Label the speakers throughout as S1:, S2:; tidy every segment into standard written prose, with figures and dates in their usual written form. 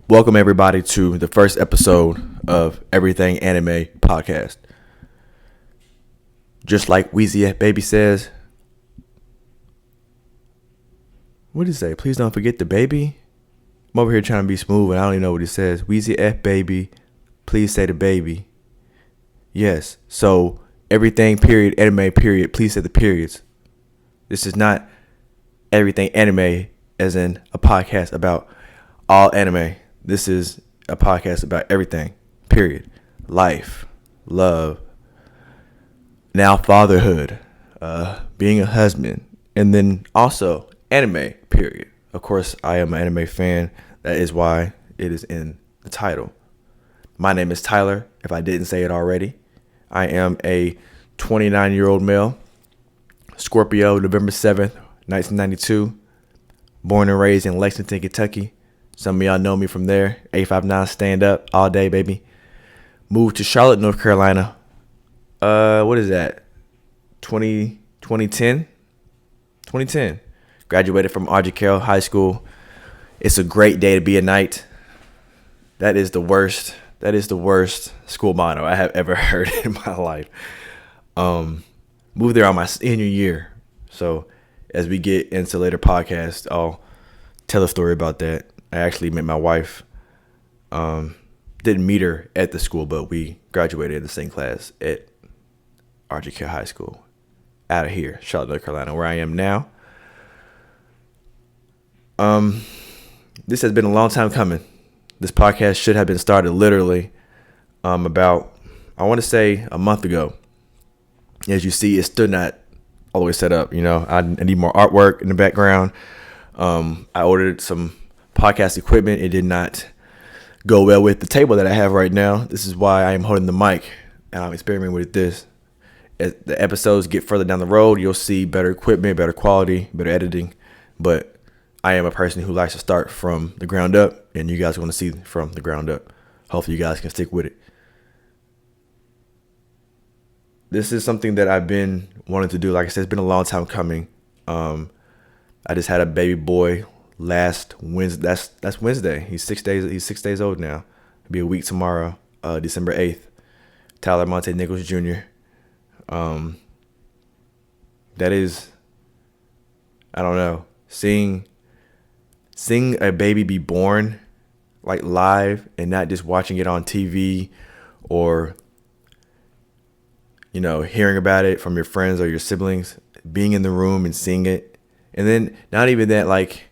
S1: Welcome everybody to the first episode of Everything Anime Podcast. Just like Weezy F Baby says, what did he say? Please don't forget the baby. I'm over here trying to be smooth and I don't even know what he says. Weezy F Baby, please say the baby. Yes, so everything period, anime period, please say the periods. This is not everything anime as in a podcast about all anime. This is a podcast about everything, period. Life, love, now fatherhood, being a husband, and then also anime, period. Of course, I am an anime fan. That is why it is in the title. My name is Tyler, if I didn't say it already. I am a 29-year-old male, Scorpio, November 7th, 1992, born and raised in Lexington, Kentucky. Some of y'all know me from there. 859 stand up all day, baby. Moved to Charlotte, North Carolina. What is that? 2010? 2010. Graduated from RGK High School. It's a great day to be a knight. That is the worst school motto I have ever heard in my life. Moved there on my senior year. So as we get into later podcasts, I'll tell a story about that. I actually met my wife. Didn't meet her at the school, but we graduated in the same class at RGK High School out of here, Charlotte, North Carolina, where I am now. This has been a long time coming. This podcast should have been started literally about, I want to say, a month ago. As you see, it's still not all the way set up. You know, I need more artwork in the background. I ordered some podcast equipment. It did not go well with the table that I have right now. This is why I am holding the mic and I'm experimenting with this. As the episodes get further down the road, you'll see better equipment, better quality, better editing. But I am a person who likes to start from the ground up, and you guys want to see from the ground up. Hopefully you guys can stick with it. This is something that I've been wanting to do. Like I said, it's been a long time coming. I just had a baby boy last Wednesday. That's Wednesday. He's 6 days old now. It'll be a week tomorrow, December 8th. TylerMontae Nichols Jr. That is, I don't know, seeing a baby be born like live and not just watching it on TV or, you know, hearing about it from your friends or your siblings, being in the room and seeing it. And then not even that, like,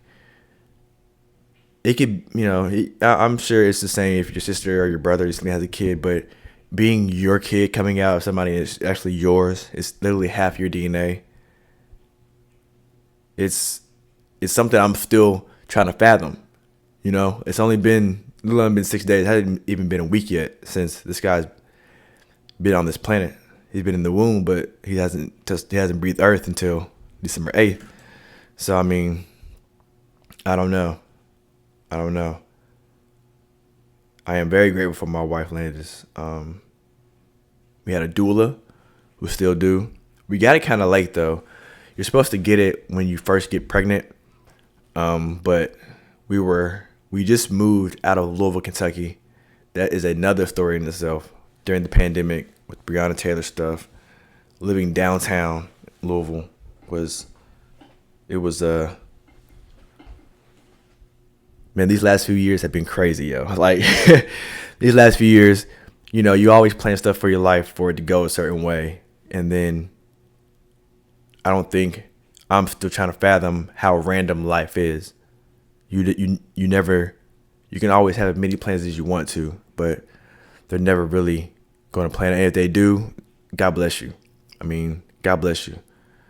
S1: it could, you know, I'm sure it's the same if your sister or your brother recently has a kid, but being your kid coming out of somebody that's actually yours, it's literally half your DNA. It's something I'm still trying to fathom. You know, it's only been 6 days. It hasn't even been a week yet since this guy's been on this planet. He's been in the womb, but he hasn't breathed earth until December 8th. So I mean, I don't know. I am very grateful for my wife, Landis. We had a doula, we still do. We got it kind of late though. You're supposed to get it when you first get pregnant. But we just moved out of Louisville, Kentucky. That is another story in itself. During the pandemic with Breonna Taylor stuff, living downtown Louisville was man, these last few years have been crazy, yo. Like, these last few years, you know, you always plan stuff for your life for it to go a certain way. And then I don't think I'm still trying to fathom how random life is. You can always have as many plans as you want to, but they're never really going to plan it. And if they do, God bless you. I mean, God bless you.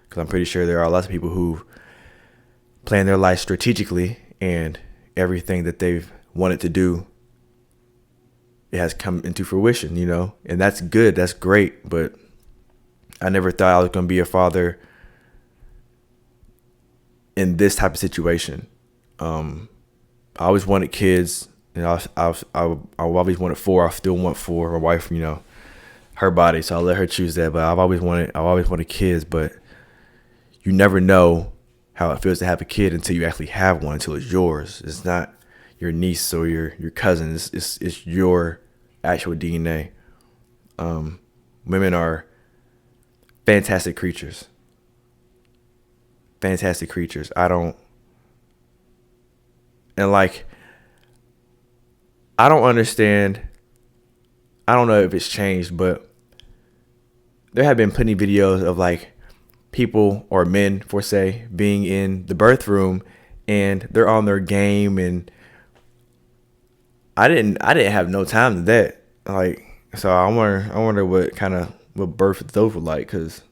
S1: Because I'm pretty sure there are lots of people who plan their life strategically and everything that they've wanted to do, it has come into fruition, you know, and that's good. That's great. But I never thought I was going to be a father in this type of situation. I always wanted kids, and I always wanted 4. I still want 4. My wife, you know, her body, so I'll let her choose that. But I've always wanted kids, but you never know how it feels to have a kid until you actually have one, until it's yours. It's not, your niece or your cousin. It's your actual DNA. Women are fantastic creatures. Fantastic creatures. Like, I don't understand. I don't know if it's changed, but there have been plenty of videos of like people or men, for say, being in the birth room and they're on their game, and I didn't have no time to that. Like, so I wonder what birth those were like, because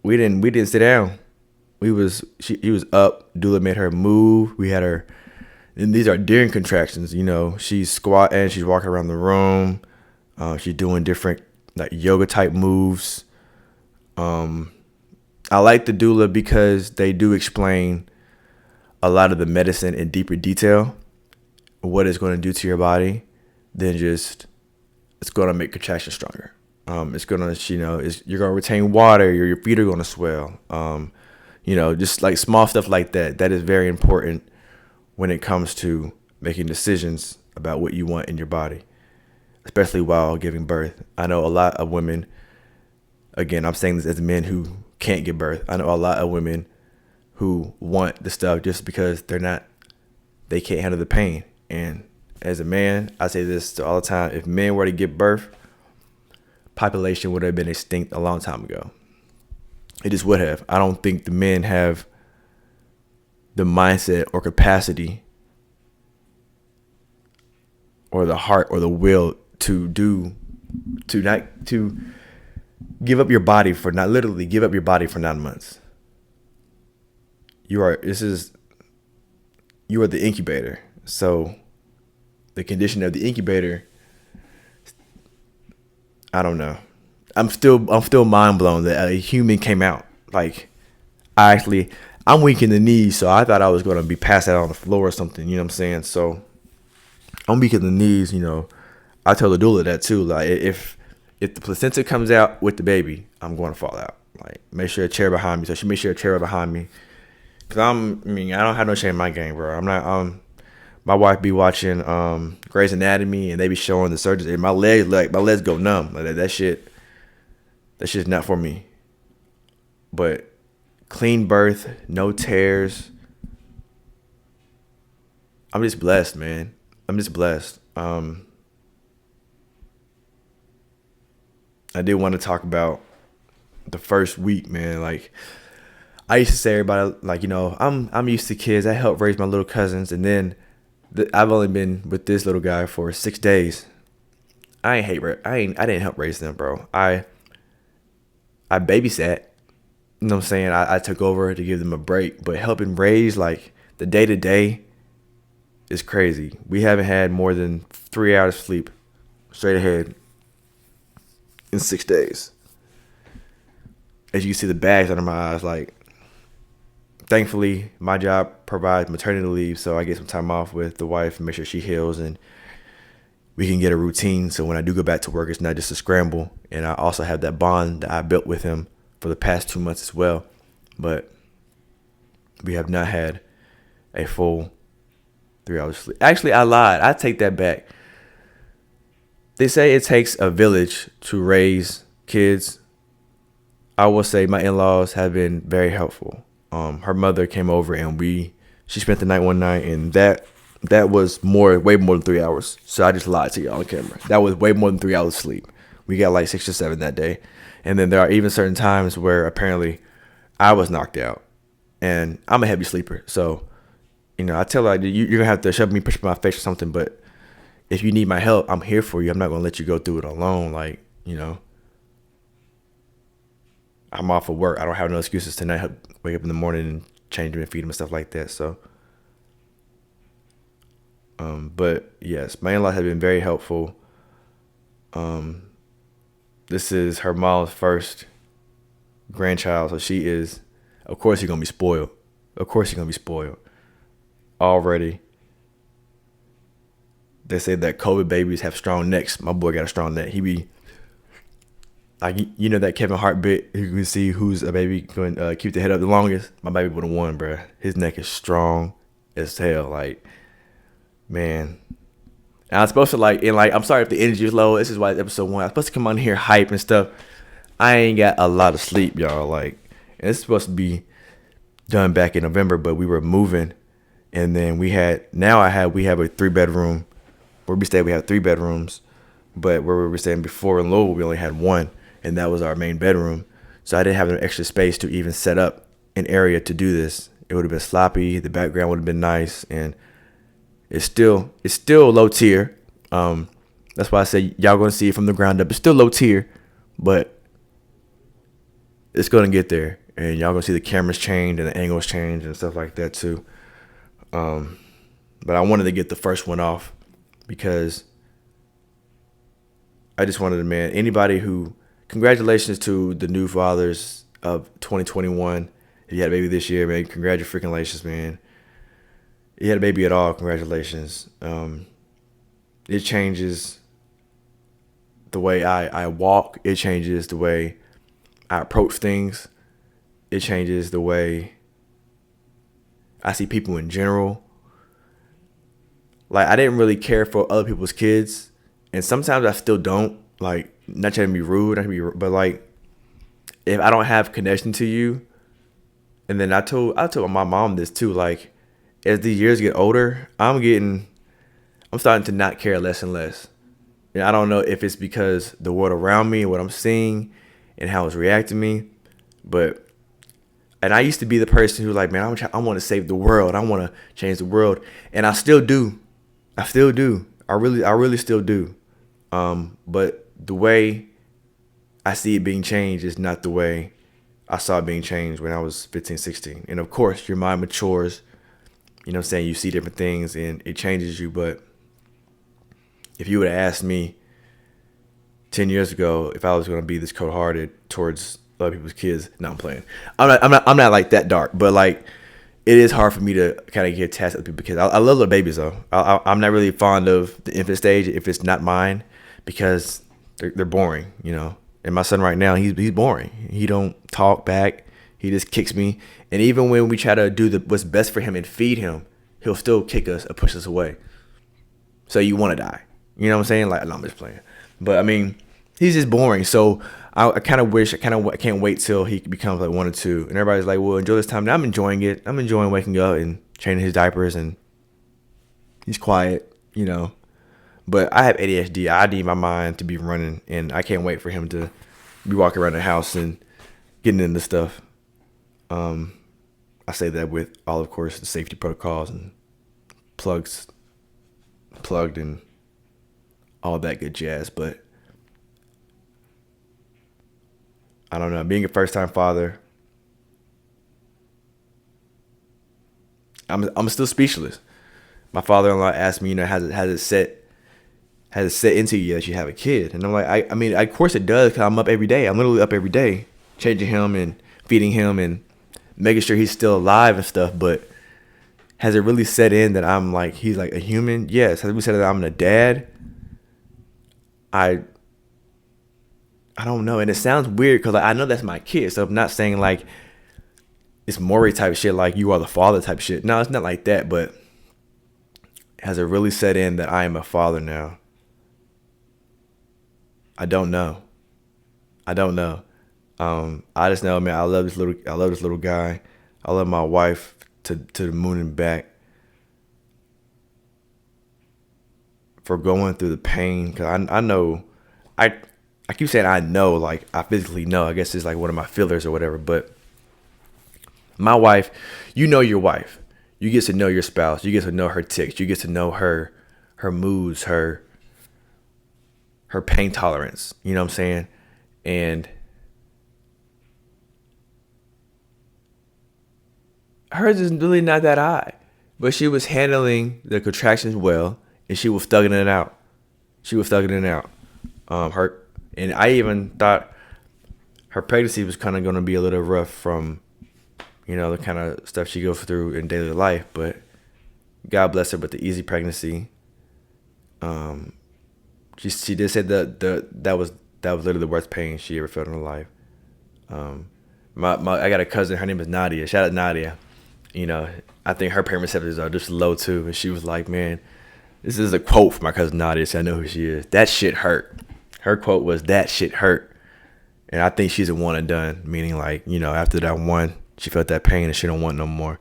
S1: we didn't sit down. He was up. Doula made her move. We had her, and these are during contractions. She's squatting. She's walking around the room. She's doing different like yoga type moves. I like the doula because they do explain a lot of the medicine in deeper detail, what it's going to do to your body, than just it's going to make contractions stronger. It's going to, you're going to retain water. Your feet are going to swell. Just like small stuff like that. That is very important when it comes to making decisions about what you want in your body, especially while giving birth. I know a lot of women, again, I'm saying this as men who can't give birth. I know a lot of women who want the stuff just because they can't handle the pain. And as a man, I say this all the time: if men were to give birth, population would have been extinct a long time ago. It just would have. I don't think the men have the mindset or capacity or the heart or the will to give up your body for not literally give up your body for 9 months. You are the incubator. So the condition of the incubator, I don't know. I'm still mind blown that a human came out. Like, I'm weak in the knees, so I thought I was gonna be passed out on the floor or something. You know what I'm saying? So I'm weak in the knees. I tell the doula that too. Like, if the placenta comes out with the baby, I'm going to fall out. Like, make sure a chair behind me. So she made sure a chair behind me. Cause I don't have no shame in my game, bro. I'm not. My wife be watching Grey's Anatomy, and they be showing the surgeons, and my legs go numb. Like, that shit's not for me. But clean birth, no tears. I'm just blessed, man. I'm just blessed. I did want to talk about the first week, man. Like, I used to say everybody, like, I'm used to kids. I helped raise my little cousins, and then I've only been with this little guy for 6 days. I didn't help raise them, bro. I babysat. You know what I'm saying? I took over to give them a break, but helping raise, like, the day to day is crazy. We haven't had more than 3 hours sleep straight ahead in 6 days. As you can see, the bags under my eyes, like, thankfully, my job provides maternity leave, so I get some time off with the wife and make sure she heals, and we can get a routine. So when I do go back to work, it's not just a scramble. And I also have that bond that I built with him for the past 2 months as well. But we have not had a full 3 hours sleep. Actually, I lied. I take that back. They say it takes a village to raise kids. I will say my in-laws have been very helpful. Her mother came over, and she spent the night one night, and that was way more than 3 hours. So I just lied to y'all on camera. That was way more than 3 hours sleep. We got like 6 or 7 that day. And then there are even certain times where apparently I was knocked out, and I'm a heavy sleeper. So, I tell her, you're going to have to shove me, push my face or something. But if you need my help, I'm here for you. I'm not going to let you go through it alone. Like, I'm off of work. I don't have no excuses tonight. Wake up in the morning and change him and feed him and stuff like that. So, but yes, my in-laws have been very helpful. This is her mom's first grandchild, so she is, of course, you're gonna be spoiled. Of course, you're gonna be spoiled. Already, they say that COVID babies have strong necks. My boy got a strong neck. He be like, that Kevin Hart bit. You can see who's a baby going to keep the head up the longest. My baby would have won, bro. His neck is strong as hell. Like, Man. And I was supposed to I'm sorry if the energy is low. This is why it's episode 1. I was supposed to come on here hype and stuff. I ain't got a lot of sleep, y'all. And it's supposed to be done back in November, but we were moving, and then we have a 3-bedroom. Where we stay, we have 3 bedrooms, but where we were staying before in Louisville, we only had 1, and that was our main bedroom. So I didn't have an extra space to even set up an area to do this. It would have been sloppy. The background would have been nice, and it's still low tier. That's why I say y'all gonna see it from the ground up. It's still low tier, but it's gonna get there, and y'all gonna see the cameras change and the angles change and stuff like that too. But I wanted to get the first one off because I just wanted to, congratulations to the new fathers of 2021. If you had a baby this year, man, congratulations, man. If you had a baby at all, congratulations. It changes the way I walk. It changes the way I approach things. It changes the way I see people in general. I didn't really care for other people's kids, and sometimes I still don't. Not trying to be rude, but if I don't have connection to you, and then I told my mom this too. As the years get older, I'm starting to not care less and less. And I don't know if it's because the world around me and what I'm seeing and how it's reacting to me, and I used to be the person who was like, man, I want to save the world. I want to change the world, and I still do. I really still do. But the way I see it being changed is not the way I saw it being changed when I was 15, 16. And of course, your mind matures. You know what I'm saying? You see different things and it changes you. But if you would have asked me 10 years ago if I was going to be this cold-hearted towards other people's kids, no, I'm playing. I'm not like that dark, but it is hard for me to kind of get attached to people because I love little babies though. I'm not really fond of the infant stage if it's not mine because they're boring, you know. And my son right now, he's boring. He don't talk back. He just kicks me. And even when we try to do what's best for him and feed him, he'll still kick us or push us away. So you want to die. You know what I'm saying? No, I'm just playing. But I mean, he's just boring. So I can't wait till he becomes 1 or 2. And everybody's like, well, enjoy this time. Now I'm enjoying it. I'm enjoying waking up and changing his diapers, and he's quiet, you know. But I have ADHD. I need my mind to be running, and I can't wait for him to be walking around the house and getting into stuff. I say that with all, of course, the safety protocols and plugged and all that good jazz. But I don't know. Being a first-time father, I'm still speechless. My father-in-law asked me, has it set into you that you have a kid? And I'm like, I mean, of course it does, because I'm up every day. I'm literally up every day, changing him and feeding him and making sure he's still alive and stuff. But has it really set in that he's like a human? Yes. Has it really set in that I'm a dad? I don't know. And it sounds weird because I know that's my kid. So I'm not saying it's Maury type shit, you are the father type shit. No, it's not like that. But has it really set in that I am a father now? I don't know. I just know, man, I love this little guy. I love my wife to the moon and back. For going through the pain, because I know, I keep saying I know, I physically know. I guess it's one of my feelers or whatever. But my wife, you know your wife. You get to know your spouse. You get to know her tics. You get to know her moods, her pain tolerance. You know what I'm saying? And hers is really not that high. But she was handling the contractions well, and she was thugging it out. And I even thought her pregnancy was kind of going to be a little rough from, the kind of stuff she goes through in daily life. But God bless her with the easy pregnancy. She did say that was literally the worst pain she ever felt in her life. I got a cousin. Her name is Nadia. Shout out Nadia. I think her pain receptors are just low too. And she was like, man, This is a quote from my cousin Nadia. So I know who she is. That shit hurt. Her quote was, "That shit hurt." And I think she's a one and done, meaning like, after that one, she felt that pain and she don't want no more.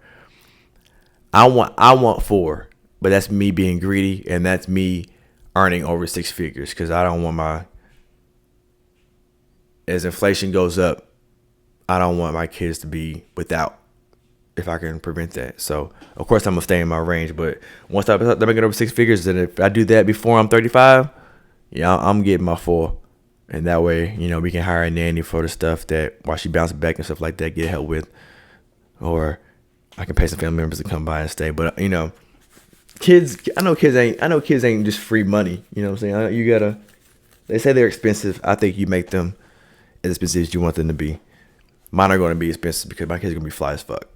S1: I want 4, but that's me being greedy and that's me earning over 6 figures because I don't want as inflation goes up, I don't want my kids to be without if I can prevent that. So, of course, I'm going to stay in my range. But once I start making over 6 figures, and if I do that before I'm 35, I'm getting my 4. And that way, we can hire a nanny for the stuff that while she bounces back and stuff like that, get help with. Or I can pay some family members to come by and stay. But, kids, I know kids ain't just free money. You know what I'm saying? They say they're expensive. I think you make them as expensive as you want them to be. Mine are going to be expensive because my kids are going to be fly as fuck.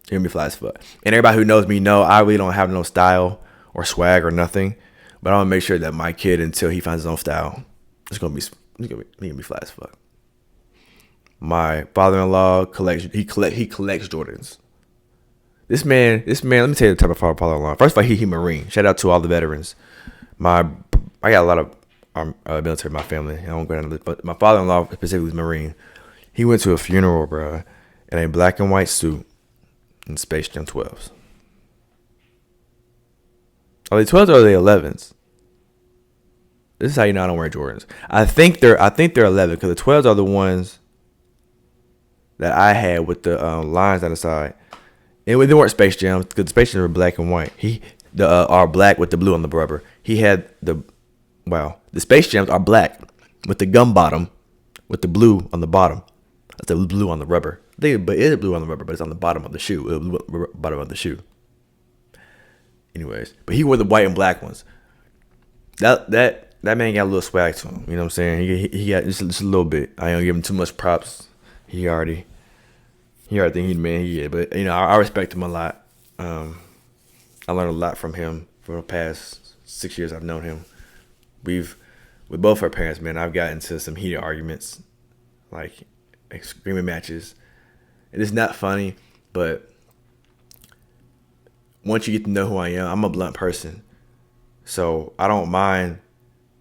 S1: They're going to be fly as fuck. And everybody who knows me know I really don't have no style or swag or nothing. But I want to make sure that my kid, until he finds his own style, he's gonna be fly as fuck. My father-in-law collects Jordans. This man, let me tell you the type of father-in-law. First of all, he Marine. Shout out to all the veterans. I got a lot of military in my family. I don't go down to this, but my father-in-law specifically is Marine. He went to a funeral, bro, in a black and white suit in Space Jam 12s. Are they 12s or are they 11s? This is how you know I don't wear Jordans. I think they're 11 because the 12s are the ones that I had with the lines down the side. And they weren't Space Jams because the Space Jams were black and white. Are black with the blue on the rubber. He had the Space Jams are black with the gum bottom with the blue on the bottom. That's the blue on the rubber. But it is blue on the rubber, but it's on the bottom of the shoe. Bottom of the shoe. Anyways, but he wore the white and black ones. That man got a little swag to him. You know what I'm saying? He got just a little bit. I don't give him too much props. He already think he's the man he is. But, I respect him a lot. I learned a lot from him for the past 6 years I've known him. With both our parents, man, I've gotten into some heated arguments, like screaming matches. And it's not funny, but once you get to know who I am, I'm a blunt person. So I don't mind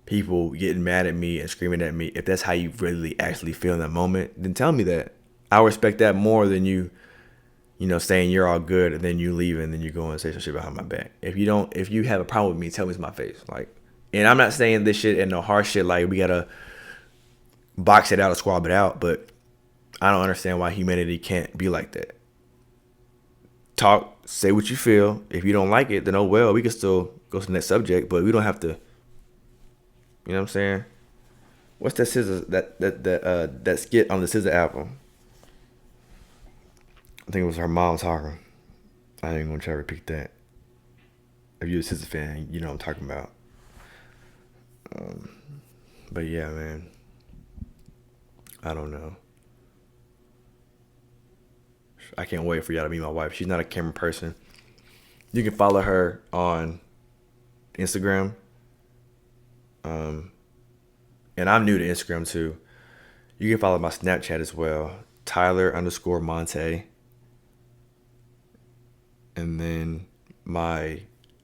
S1: people getting mad at me and screaming at me. If that's how you really actually feel in that moment, then tell me that. I respect that more than you saying you're all good and then you leave and then you go and say some shit behind my back. If you have a problem with me, tell me to my face. And I'm not saying this shit and no harsh shit like we gotta box it out or squab it out, but I don't understand why humanity can't be like that. Talk, say what you feel. If you don't like it, then oh well, we can still go to the next subject, but we don't have to. You know what I'm saying? What's that scissors that skit on the Scissor album? I think it was her mom talking. I ain't gonna try to repeat that. If you're a Scissor fan, you know what I'm talking about. But yeah, man. I don't know. I can't wait for y'all to meet my wife. She's not a camera person. You can follow her on Instagram. And I'm new to Instagram too. You can follow my Snapchat as well. Tyler_Montae. And then my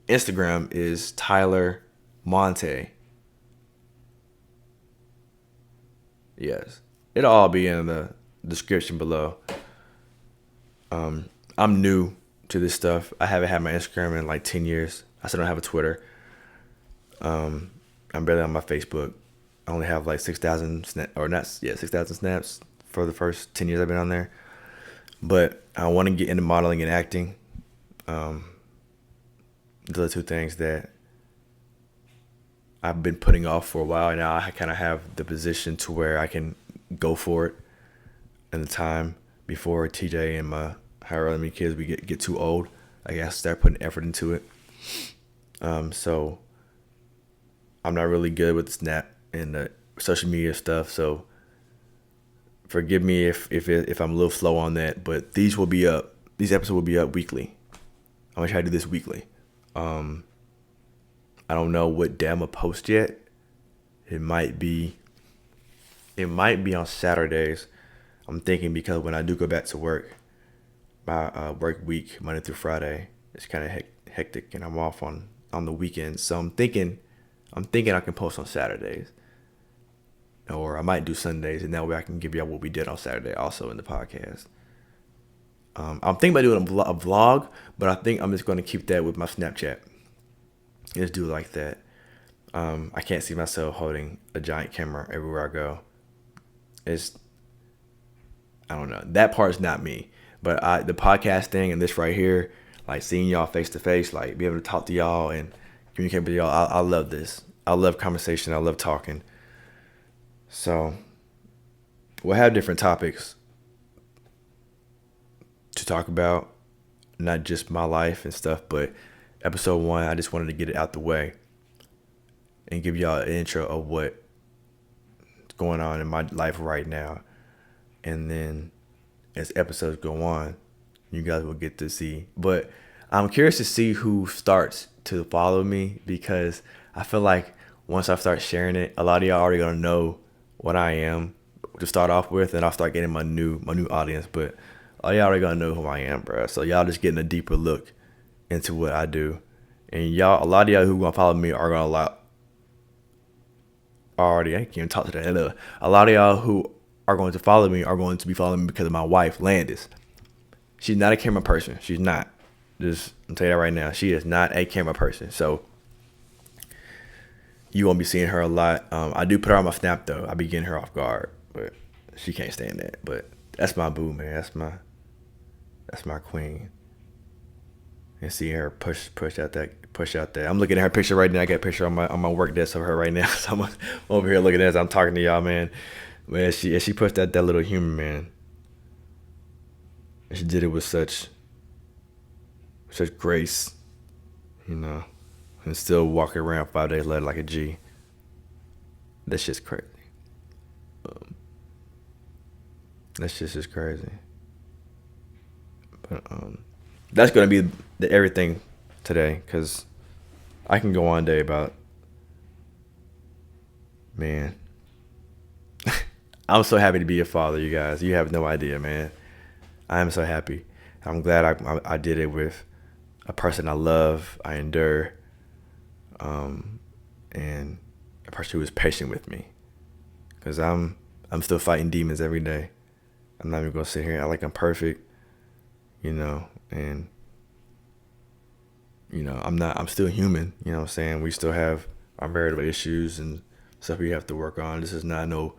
S1: Instagram is TylerMontae. Yes. It'll all be in the description below. I'm new to this stuff. I haven't had my Instagram in like 10 years. I still don't have a Twitter. I'm barely on my Facebook. I only have like 6,000 snaps for the first 10 years I've been on there. But I want to get into modeling and acting. Those are two things that I've been putting off for a while. Now I kind of have the position to where I can go for it in the time before TJ and my however many kids we get too old. I guess start putting effort into it. So I'm not really good with the Snap and the social media stuff. So forgive me if I'm a little slow on that. But these will be up. These episodes will be up weekly. I'm gonna try to do this weekly. I don't know what day I'm gonna post yet. It might be on Saturdays. I'm thinking because when I do go back to work, my work week Monday through Friday, it's kind of hectic, and I'm off on on the weekends. So I'm thinking I can post on Saturdays, or I might do Sundays, and that way I can give y'all what we did on Saturday also in the podcast. I'm thinking about doing a vlog, but I think I'm just going to keep that with my Snapchat. Just do it like that. I can't see myself holding a giant camera everywhere I go. I don't know. That part's not me. But the podcast thing and this right here, like seeing y'all face to face, like be able to talk to y'all and communicate with y'all, I love this. I love conversation. I love talking. So we'll have different topics to talk about, not just my life and stuff, but episode 1, I just wanted to get it out the way and give y'all an intro of what's going on in my life right now. And then as episodes go on, you guys will get to see. But I'm curious to see who starts to follow me, because I feel like once I start sharing it, a lot of y'all already gonna know what I am to start off with, and I'll start getting my new audience. But all y'all already gonna know who I am, bro. So y'all just getting a deeper look into what I do. And a lot of y'all who gonna follow me are gonna already. I can't even talk to that. A lot of y'all who are going to follow me are going to be following me because of my wife, Landis. She's not a camera person. She's not. I'm telling you that right now. She is not a camera person. So you won't be seeing her a lot. I do put her on my Snap though. I be getting her off guard, but she can't stand that. But that's my boo, man. That's my queen. And see her push out that. I'm looking at her picture right now. I got a picture on my work desk of her right now. So I'm over here looking at it as I'm talking to y'all, man. Man, she pushed out that little human, man. And she did it with such grace, and still walking around 5 days later like a G. That shit's crazy. That shit's just crazy. But that's gonna be everything today, because I can go on day about, man. I'm so happy to be a father, you guys. You have no idea, man. I am so happy. I'm glad I did it with a person I love, I endure, and a person who is patient with me. Because I'm still fighting demons every day. I'm not even gonna sit here and act like I'm perfect, and I'm still human, you know what I'm saying? We still have our marital issues and stuff we have to work on. This is not no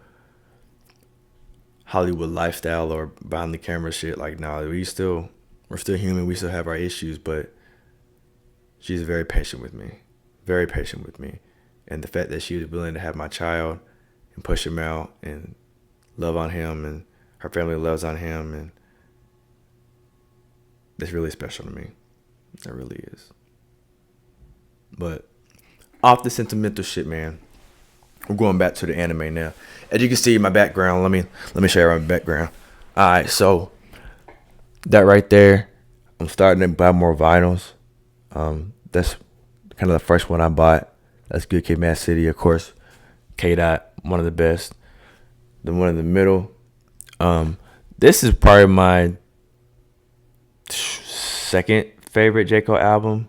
S1: Hollywood lifestyle or behind the camera shit. Like, no, we're still human. We still have our issues, but she's very patient with me. Very patient with me. And the fact that she was willing to have my child and push him out and love on him, and her family loves on him, and that's really special to me. It really is. But off the sentimental shit, man, we're going back to the anime now. As you can see in my background, let me show you my background. All right, so that right there, I'm starting to buy more vinyls. That's kind of the first one I bought. That's Good Kid, Mad City, of course. K-Dot, one of the best. The one in the middle. This is probably my second favorite J. Cole album.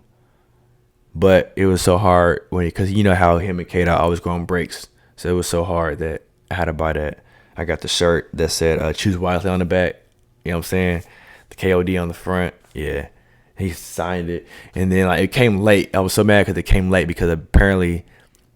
S1: But it was so hard because you know how him and K-Dot always go on breaks. So it was so hard that I had to buy that. I got the shirt that said choose wisely on the back. You know what I'm saying? The KOD on the front. Yeah. He signed it. And then it came late. I was so mad because it came late because apparently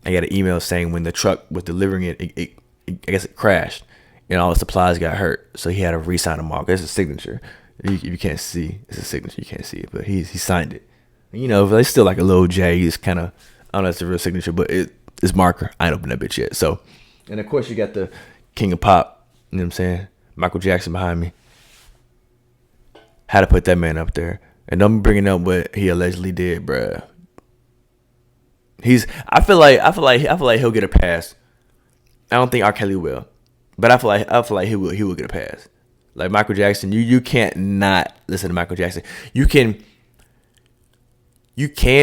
S1: I got an email saying when the truck was delivering it, I guess it crashed. And all the supplies got hurt. So he had to re-sign them all. It's a signature. You can't see. It's a signature. You can't see it. But he signed it. It's still like a little J. It's kind of, I don't know if it's a real signature, but it's marker. I ain't opened that bitch yet. So, and of course you got the King of Pop, you know what I'm saying? Michael Jackson behind me. Had to put that man up there. And don't be bringing up what he allegedly did, bruh. I feel like he'll get a pass. I don't think R. Kelly will. But I feel like he will get a pass. Like Michael Jackson, you can't not listen to Michael Jackson. You can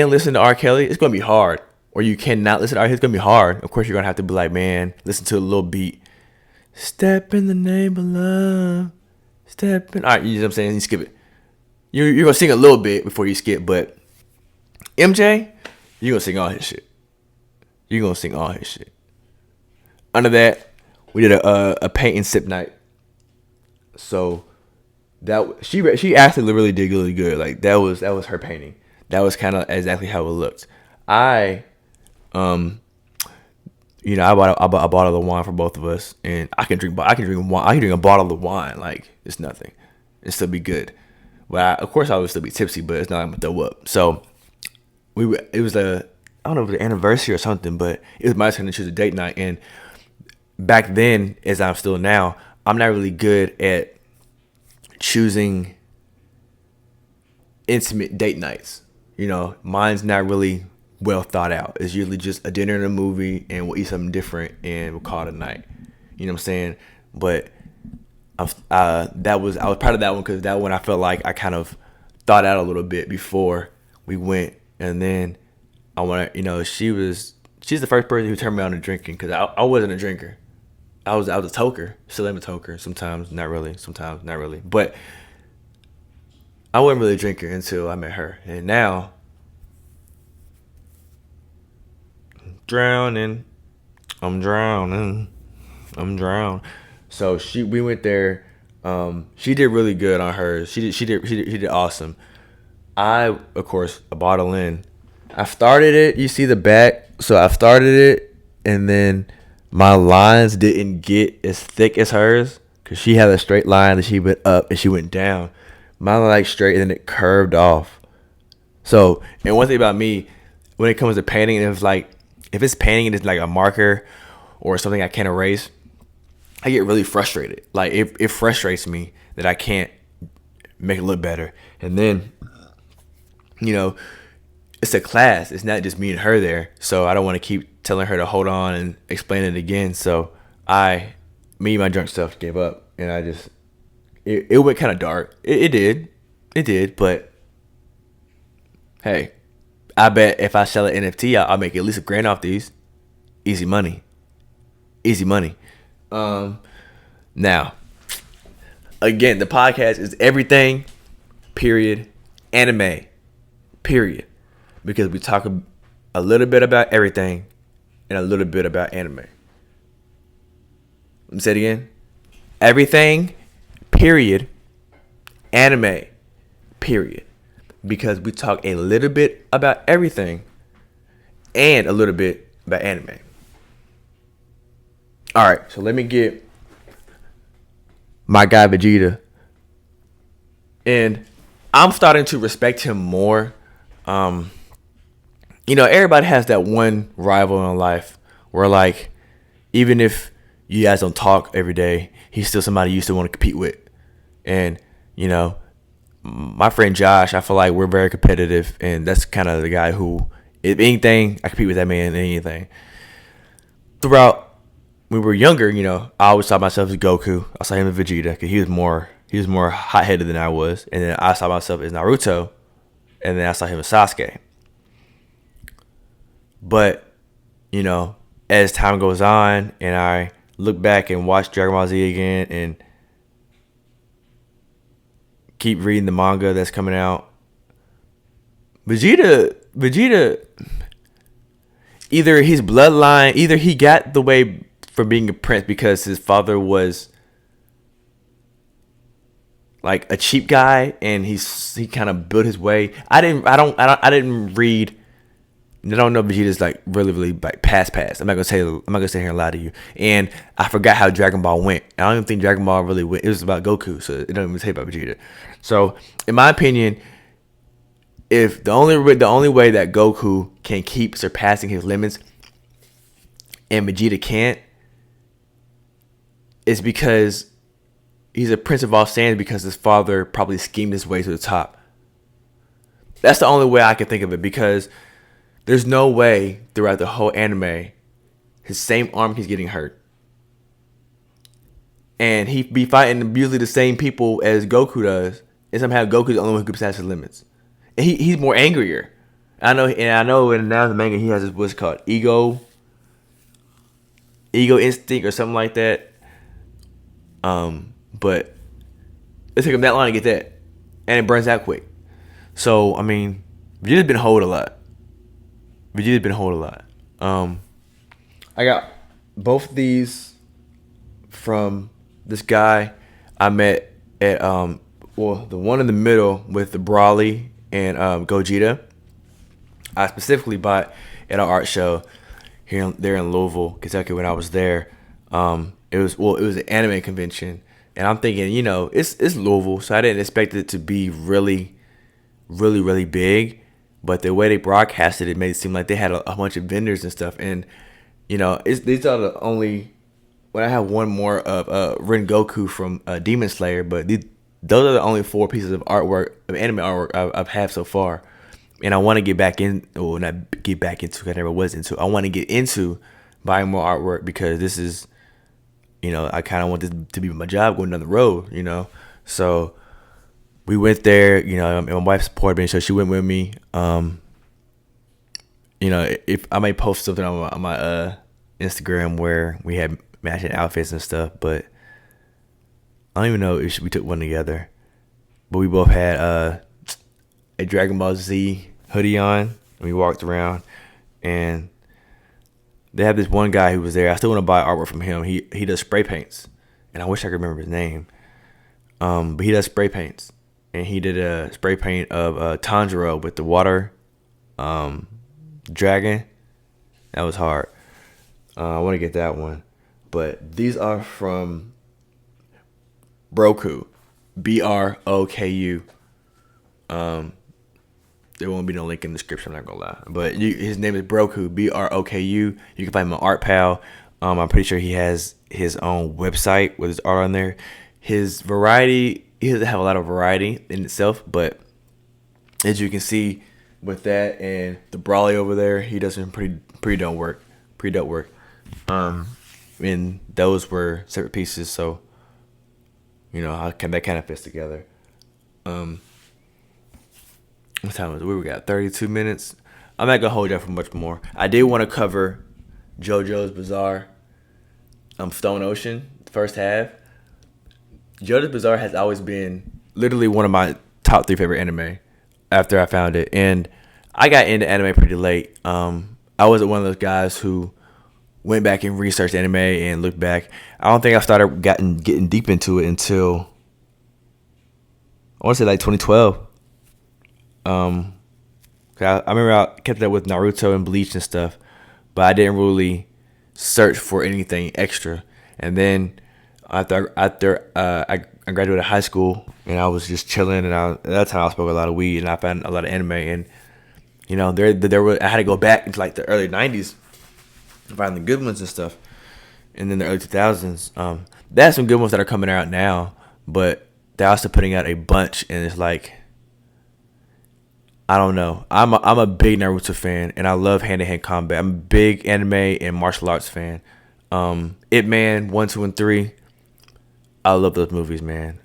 S1: listen to R. Kelly. It's gonna be hard. Or you cannot listen to R. Kelly. It's gonna be hard. Of course, you're gonna have to be like, man, listen to a little beat. Step in the name of love. Step in. All right, you know what I'm saying? You skip it. You're gonna sing a little bit before you skip. But MJ, You gonna sing all his shit. You gonna sing all his shit. Under that, we did a paint and sip night. So that she actually really did really good. Like that was her painting. That was kind of exactly how it looked. I I bought a bottle of wine for both of us, and I can drink wine. I can drink a bottle of wine like it's nothing. It still be good. But of course I would still be tipsy, but it's not gonna throw up. So it was I don't know if it was an anniversary or something, but it was my turn to choose a date night. And back then, as I'm still now, I'm not really good at choosing intimate date nights. Mine's not really well thought out. It's usually just a dinner and a movie, and we'll eat something different, and we'll call it a night. You know what I'm saying? But I was proud of that one because that one I felt like I kind of thought out a little bit before we went, and then I want to, she's the first person who turned me on to drinking because I wasn't a drinker. I was a toker, still am a toker. Sometimes not really, but I wasn't really a drinker until I met her, and now I'm drowning. So we went there. She did really good on hers. She did awesome. I, of course, a bottle in. I started it. You see the back, so I started it, and then my lines didn't get as thick as hers because she had a straight line and she went up and she went down. Mine like straight and then it curved off. So, and one thing about me, when it comes to painting, if it's painting and it's like a marker or something I can't erase, I get really frustrated. Like it frustrates me that I can't make it look better. And then, it's a class. It's not just me and her there. So I don't want to keep telling her to hold on and explain it again. So my drunk self gave up, and I just it went kind of dark. It did. But hey, I bet if I sell an NFT, I'll make at least $1,000 off these. Easy money. Now, again, the podcast is everything, period, anime, period. Because we talk a little bit about everything and a little bit about anime. Let me say it again. Everything, period, anime, period. Because we talk a little bit about everything and a little bit about anime. All right, so let me get my guy Vegeta. And I'm starting to respect him more. Everybody has that one rival in life where, like, even if you guys don't talk every day, he's still somebody you used to want to compete with. And, my friend Josh, I feel like we're very competitive, and that's kind of the guy who, if anything, I compete with that man in anything. Throughout, when we were younger, I always saw myself as Goku. I saw him as Vegeta because he was more hot-headed than I was. And then I saw myself as Naruto, and then I saw him as Sasuke. But, as time goes on and I look back and watch Dragon Ball Z again and keep reading the manga that's coming out, Vegeta, either his bloodline, either he got the way for being a prince because his father was like a cheap guy and he kind of built his way. I didn't read. I don't know if Vegeta's like really like past. I'm not gonna sit here and lie to you. And I forgot how Dragon Ball went. I don't even think Dragon Ball really went. It was about Goku, so it don't even say about Vegeta. So in my opinion, if the only way that Goku can keep surpassing his limits and Vegeta can't, is because he's a prince of all Saiyans because his father probably schemed his way to the top. That's the only way I can think of it, because there's no way throughout the whole anime his same arm keeps getting hurt. And he be fighting usually the same people as Goku does, and somehow Goku's the only one who can pass his limits. And he's more angrier. I know in now the manga he has what's called ego instinct or something like that. But it took him that long to get that, and it burns out quick. So I mean, Vegeta's been hold a lot. Vegeta's been a whole lot. I got both of these from this guy I met at the one in the middle with the Brawley and Gogeta. I specifically bought at an art show there in Louisville, Kentucky when I was there. It was an anime convention, and I'm thinking, it's Louisville, so I didn't expect it to be really, really, really big. But the way they broadcasted it made it seem like they had a bunch of vendors and stuff. And these are the only. When I have one more of Rengoku from Demon Slayer, but those are the only 4 pieces of artwork, of anime artwork I've had so far. And I want to get back in, or not get back into, because I never was into. I want to get into buying more artwork, because this is, I kind of want this to be my job going down the road, So we went there, and my wife supported me, so she went with me. If I might post something on my Instagram where we had matching outfits and stuff, but I don't even know if we took one together. But we both had a Dragon Ball Z hoodie on, and we walked around, and they have this one guy who was there. I still want to buy artwork from him. He does spray paints, and I wish I could remember his name. But he does spray paints, and he did a spray paint of Tanjiro with the water dragon. That was hard. I want to get that one. But these are from Broku, Broku. There won't be no link in the description, I'm not gonna lie. But his name is Broku, Broku. You can find him on ArtPal. I'm pretty sure he has his own website with his art on there. His variety, he doesn't have a lot of variety in itself, but as you can see with that and the Brawley over there, he does some pretty dope work. And those were separate pieces, so that kind of fits together. What time is it? We got 32 minutes. I'm not gonna hold you up for much more. I did want to cover JoJo's Bizarre, Stone Ocean, the first half. JoJo's Bizarre has always been literally one of my top 3 favorite anime after I found it, and I got into anime pretty late. I wasn't one of those guys who went back and researched anime and looked back. I don't think I started getting deep into it until I want to say like 2012. I remember I kept up with Naruto and Bleach and stuff, but I didn't really search for anything extra. And then after I graduated high school, and I was just chilling, and at that time I smoked a lot of weed, and I found a lot of anime, and I had to go back into like the early 90s to find the good ones and stuff, and then the early 2000s. There's some good ones that are coming out now, but they're also putting out a bunch, and it's like, I don't know. I'm a big Naruto fan, and I love hand-to-hand combat. I'm a big anime and martial arts fan. Ip Man 1, 2, and 3. I love those movies, man.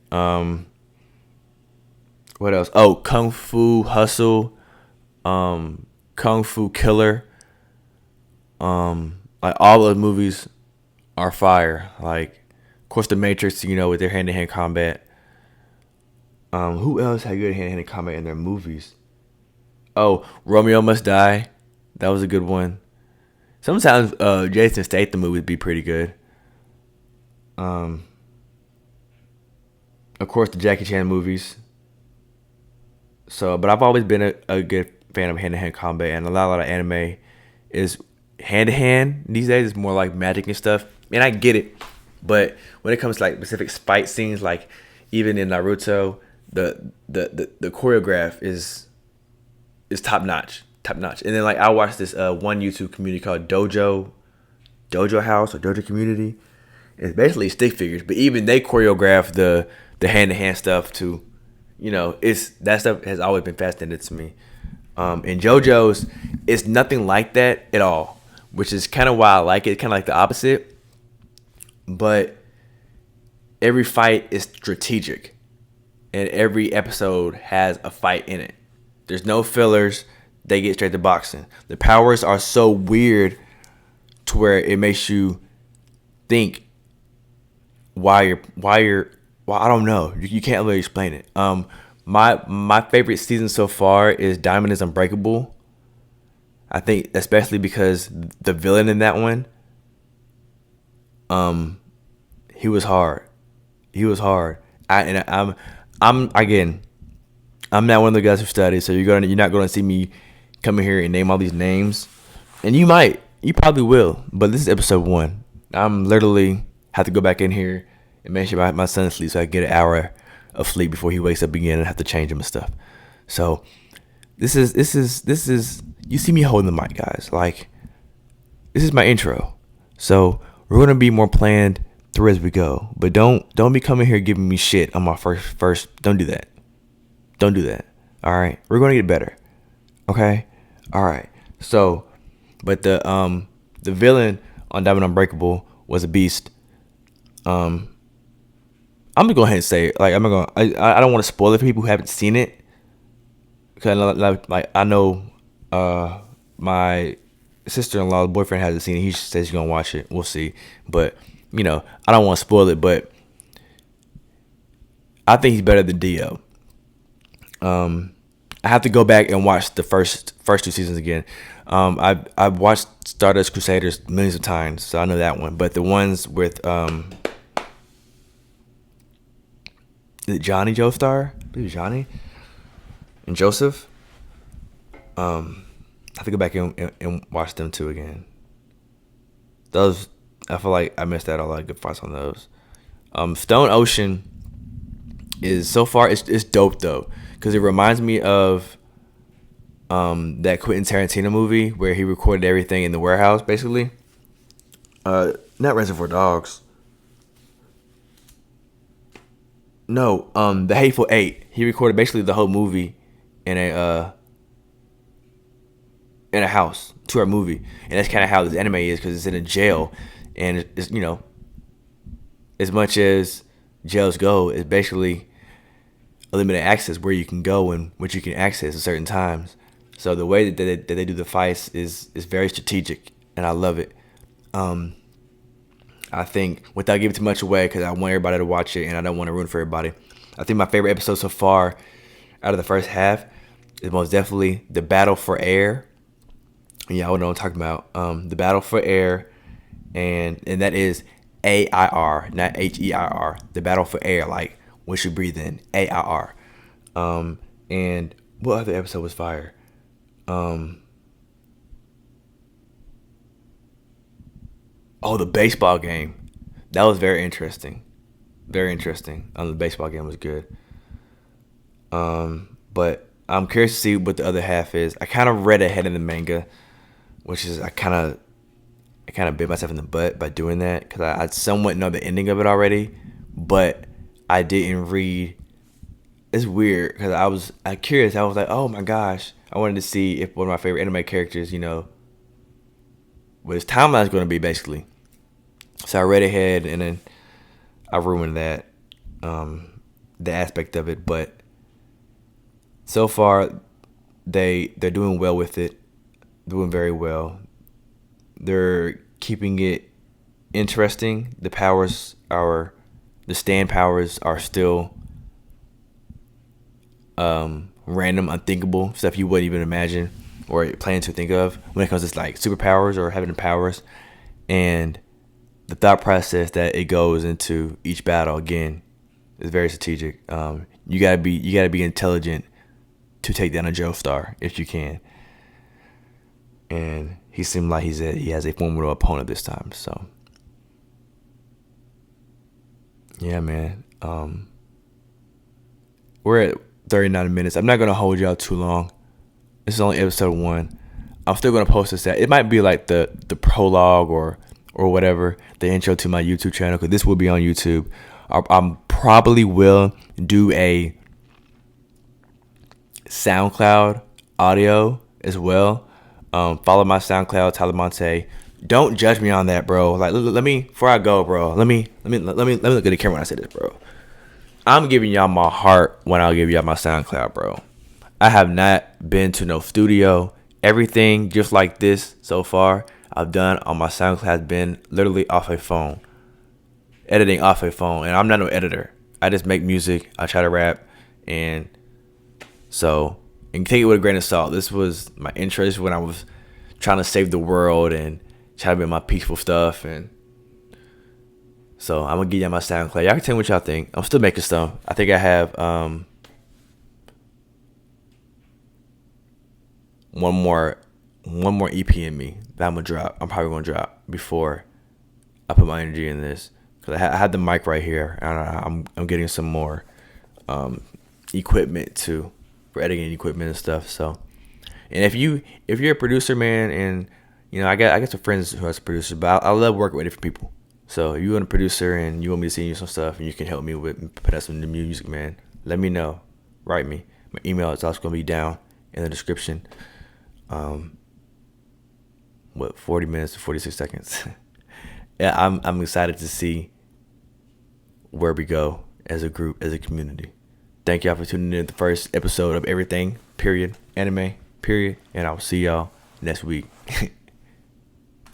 S1: What else? Oh, Kung Fu Hustle, Kung Fu Killer. Like all those movies are fire. Like, of course, The Matrix, with their hand-to-hand combat. Who else had good hand-to-hand combat in their movies? Oh, Romeo Must Die. That was a good one. Sometimes Jason Statham movies be pretty good. Of course, the Jackie Chan movies. So, but I've always been a good fan of hand-to-hand combat, and a lot of anime is hand-to-hand these days. It's more like magic and stuff, and I get it. But when it comes to like specific fight scenes, like even in Naruto, the choreograph is top notch. And then like I watched this one YouTube community called Dojo House or Dojo Community. It's basically stick figures, but even they choreograph the hand-to-hand stuff too. It's that stuff has always been fascinating to me. And JoJo's, it's nothing like that at all, which is kind of why I like it. Kind of like the opposite, but every fight is strategic, and every episode has a fight in it. There's no fillers. They get straight to boxing. The powers are so weird to where it makes you think why I don't know. You can't really explain it. My favorite season so far is Diamond is Unbreakable. I think especially because the villain in that one, he was hard. He was hard. I'm again, I'm not one of the guys who studies, so you're not gonna see me come in here and name all these names, and you probably will, but this is episode 1. I'm literally have to go back in here and make sure my son sleeps so I can get an hour of sleep before he wakes up again and have to change him and stuff. So this is you see me holding the mic, guys. Like, this is my intro, so we're gonna be more planned through as we go. But don't be coming here giving me shit on my first. Don't do that. Don't do that. All right, we're gonna get better. Okay. All right. So, but the villain on Diamond Unbreakable was a beast. I'm gonna go ahead and say it. Like, I don't want to spoil it for people who haven't seen it. Cause I know my sister-in-law's boyfriend hasn't seen it. He says he's gonna watch it. We'll see. But I don't want to spoil it. But I think he's better than Dio. I have to go back and watch the first 2 seasons again. I've watched Stardust Crusaders millions of times, so I know that one. But the ones with is it Johnny Joestar? I believe Johnny and Joseph. I have to go back and watch them too again. Those, I feel like I missed out on a lot of good parts on those. Stone Ocean is so far it's dope though, because it reminds me of that Quentin Tarantino movie where he recorded everything in the warehouse, basically. Not Reservoir Dogs. No, The Hateful Eight. He recorded basically the whole movie in a house, 2-hour movie, and that's kind of how this anime is, because it's in a jail, and it's as much as jails go, it's basically a limited access where you can go and what you can access at certain times. So the way that they do the fights is very strategic, and I love it. I think, without giving too much away, because I want everybody to watch it and I don't want to ruin it for everybody, I think my favorite episode so far out of the first half is most definitely the Battle for Air. Yeah, I know what I'm talking about. The Battle for Air, and that is AIR, not HEIR. The Battle for Air, like when you breathe in, AIR. And what other episode was fire? The baseball game. That was very interesting. Very interesting. The baseball game was good. But I'm curious to see what the other half is. I kind of read ahead in the manga, which is I kind of bit myself in the butt by doing that, because I somewhat know the ending of it already, but I didn't read. It's weird because I was curious. I was like, oh my gosh, I wanted to see if one of my favorite anime characters, what his timeline is going to be, basically. So I read ahead, and then I ruined that, the aspect of it. But so far, they're doing well with it, doing very well. They're keeping it interesting. The stand powers are still random, unthinkable stuff you wouldn't even imagine or plan to think of when it comes to like superpowers or having the powers. And the thought process that it goes into each battle, again, is very strategic. You gotta be intelligent to take down a Joestar if you can. And he seemed like he has a formidable opponent this time. So yeah, man. We're at 39 minutes. I'm not gonna hold y'all too long. This is only episode 1. I'm still gonna post this. It might be like the prologue or whatever, the intro to my YouTube channel, because this will be on YouTube. I probably will do a SoundCloud audio as well. Follow my SoundCloud, TylerMontae. Don't judge me on that, bro. Like, let me, before I go, bro. Let me look at the camera when I say this, bro. I'm giving y'all my heart when I'll give y'all my SoundCloud, bro. I have not been to no studio. Everything just like this so far I've done on my SoundCloud has been literally off a phone. Editing off a phone. And I'm not no editor. I just make music. I try to rap. And take it with a grain of salt. This was my intro. This is when I was trying to save the world and trying to make my peaceful stuff. And so I'm gonna give y'all my SoundCloud. Y'all can tell me what y'all think. I'm still making stuff. I think I have one more EP in me that I'm probably gonna drop before I put my energy in this, because I had the mic right here, and I'm getting some more equipment too, for editing equipment and stuff. So, and if you're a producer, man, and I got some friends who are producers, but I love working with different people. So if you want a producer and you want me to send you some stuff and you can help me with put out some new music, man, let me know. Write me. My email is also gonna be down in the description. 40 minutes to 46 seconds. Yeah, I'm excited to see where we go as a group, as a community. Thank y'all for tuning in to the first episode of Everything, Anime, and I will see y'all next week.